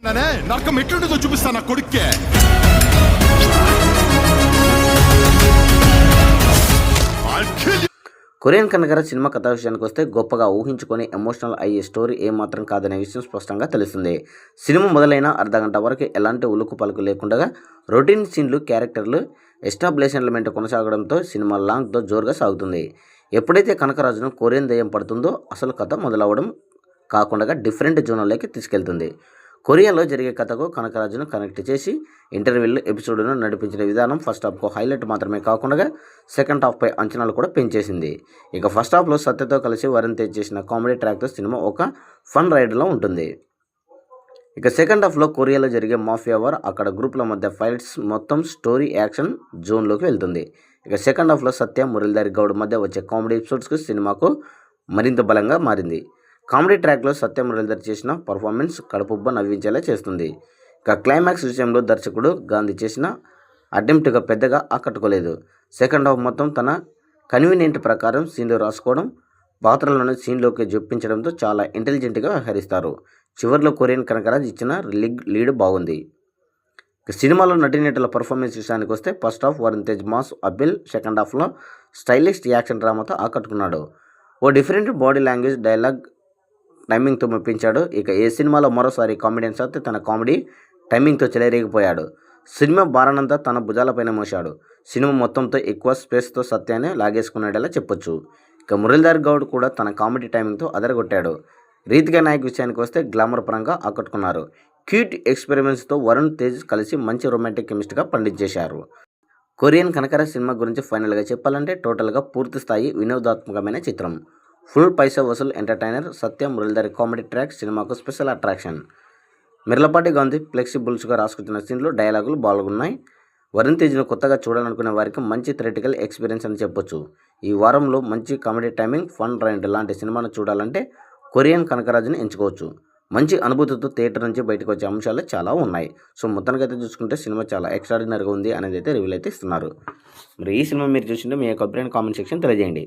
నరకం ఎట్లుంటుందో చూపిస్తా నా కొడుక్కే. కొరియన్ కనకర సినిమా కథ విషయానికి వస్తే గొప్పగా ఊహించుకొని ఎమోషనల్ అయ్యే స్టోరీ ఏమాత్రం కాదనే విషయం స్పష్టంగా తెలుస్తుంది. సినిమా మొదలైన అర్ధగంట వరకు ఎలాంటి ఉలుకు పలుకు లేకుండా రొటీన్ సీన్లు, క్యారెక్టర్లు ఎస్టాబ్లిష్మెంట్ కొనసాగడంతో సినిమా లాంగ్తో జోరుగా సాగుతుంది. ఎప్పుడైతే కనకరాజును కొరియన్ దయ్యం పడుతుందో అసలు కథ మొదలవడం కాకుండా డిఫరెంట్ జోన్లోకి తీసుకెళ్తుంది. కొరియాలో జరిగే కథకు కనకరాజును కనెక్ట్ చేసి ఇంటర్వ్యూలు ఎపిసోడ్ను నడిపించిన విధానం ఫస్ట్ హాఫ్కు హైలైట్ మాత్రమే కాకుండా సెకండ్ హాఫ్పై అంచనాలు కూడా పెంచేసింది. ఇక ఫస్ట్ హాఫ్లో సత్యతో కలిసి వరుణ్ తేజ్ చేసిన కామెడీ ట్రాక్తో సినిమా ఒక ఫన్ రైడ్లో ఉంటుంది. ఇక సెకండ్ హాఫ్లో కొరియాలో జరిగే మాఫియా వార్, అక్కడ గ్రూప్ల మధ్య ఫైట్స్, మొత్తం స్టోరీ యాక్షన్ జోన్లోకి వెళ్తుంది. ఇక సెకండ్ హాఫ్లో సత్య, మురళీధర్ గౌడ్ మధ్య వచ్చే కామెడీ ఎపిసోడ్స్కి సినిమాకు మరింత బలంగా మారింది. కామెడీ ట్రాక్లో సత్య, మురళీధర్ చేసిన పర్ఫార్మెన్స్ కడుపుబ్బ నవ్వించేలా చేస్తుంది. ఇక క్లైమాక్స్ విషయంలో దర్శకుడు గాంధీ చేసిన అటెంప్ట్గా పెద్దగా ఆకట్టుకోలేదు. సెకండ్ హాఫ్ మొత్తం తన కన్వీనియంట్ ప్రకారం సీన్లు రాసుకోవడం, పాత్రలను సీన్లోకి జొప్పించడంతో చాలా ఇంటెలిజెంట్గా వ్యవహరిస్తారు. చివరిలో కొరియన్ కనకరాజ్ ఇచ్చిన లీడ్ బాగుంది. సినిమాలో నటీనటుల పర్ఫార్మెన్స్ విషయానికి వస్తే first half Varun Tej mass అపిల్, second హాఫ్లో స్టైలిష్ యాక్షన్ డ్రామాతో ఆకట్టుకున్నాడు. ఓ డిఫరెంట్ బాడీ లాంగ్వేజ్, డైలాగ్ టైమింగ్తో మెప్పించాడు. ఇక ఏ సినిమాలో మరోసారి కామెడియన్ సత్య తన కామెడీ టైమింగ్తో చెలరేగిపోయాడు. సినిమా భారానంతా తన భుజాలపైన మోశాడు. సినిమా మొత్తంతో ఎక్కువ స్పేస్తో సత్యాన్ని లాగేసుకున్నాడేలా చెప్పొచ్చు. ఇక మురళీధర్ గౌడ్ కూడా తన కామెడీ టైమింగ్తో అదరగొట్టాడు. రీతికా నాయక్ విషయానికి వస్తే గ్లామర్ పరంగా ఆకట్టుకున్నారు. క్యూట్ ఎక్స్పెరిమెంట్స్తో వరుణ్ తేజ్ కలిసి మంచి రొమాంటిక్ కెమిస్ట్రీగా పండించేశారు. కొరియన్ కనకర సినిమా గురించి ఫైనల్గా చెప్పాలంటే టోటల్గా పూర్తి స్థాయి వినోదాత్మకమైన చిత్రం. ఫుల్ పైసా వసూల్ ఎంటర్టైనర్. సత్య, మురళీధర్ కామెడీ ట్రాక్ సినిమాకు స్పెషల్ అట్రాక్షన్. మిర్లపాటి గాంధీ ఫ్లెక్సిబుల్స్గా రాసుకొచ్చిన సీన్లు, డైలాగులు బాగున్నాయి. వరుణ్ తేజ్ను కొత్తగా చూడాలనుకునే వారికి మంచి థియేట్రికల్ ఎక్స్పీరియన్స్ అని చెప్పొచ్చు. ఈ వారంలో మంచి కామెడీ టైమింగ్, ఫన్ రైడ్ లాంటి సినిమాను చూడాలంటే కొరియన్ కనకరాజుని ఎంచుకోవచ్చు. మంచి అనుభూతితో థియేటర్ నుంచి బయటకు వచ్చే అంశాలు చాలా ఉన్నాయి. సో మొత్తానికి అయితే చూసుకుంటే సినిమా చాలా ఎక్స్ట్రాడినరీగా ఉంది అనేది అయితే రివ్యూలు అయితే ఇస్తున్నారు. మరి ఈ సినిమా మీరు చూసింటే మీ యొక్క అభిప్రాయం కామెంట్ సెక్షన్ తెలియజేయండి.